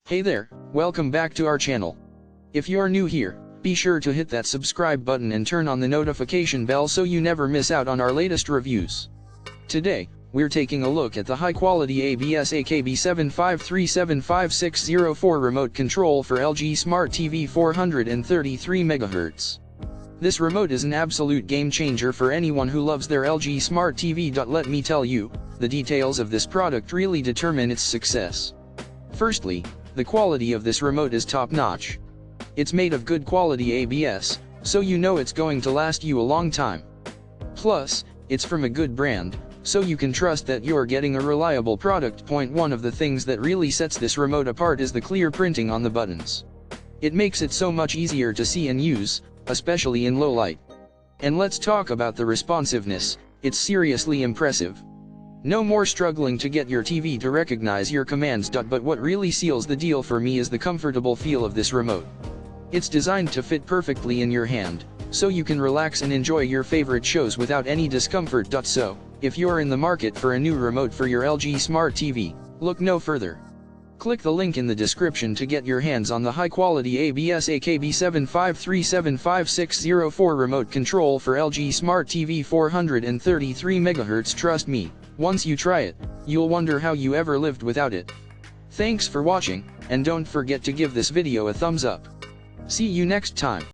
Hey there, welcome back to our channel. If you're new here, be sure to hit that subscribe button and turn on the notification bell so you never miss out on our latest reviews. Today, we're taking a look at the high-quality ABS AKB75375604 remote control for LG Smart TV 433 MHz. This remote is an absolute game changer for anyone who loves their LG Smart TV. Let me tell you, the details of this product really determine its success. Firstly, the quality of this remote is top-notch. It's made of good quality ABS, so you know it's going to last you a long time. Plus, it's from a good brand, so you can trust that you're getting a reliable product. One of the things that really sets this remote apart is the clear printing on the buttons. It makes it so much easier to see and use, especially in low light. And let's talk about the responsiveness. It's seriously impressive. No more struggling to get your TV to recognize your commands. But what really seals the deal for me is the comfortable feel of this remote. It's designed to fit perfectly in your hand, so you can relax and enjoy your favorite shows without any discomfort. So, if you're in the market for a new remote for your LG Smart TV, look no further. Click the link in the description to get your hands on the high-quality ABS AKB75375604 remote control for LG Smart TV 433 MHz. Trust me, once you try it, you'll wonder how you ever lived without it. Thanks for watching, and don't forget to give this video a thumbs up. See you next time.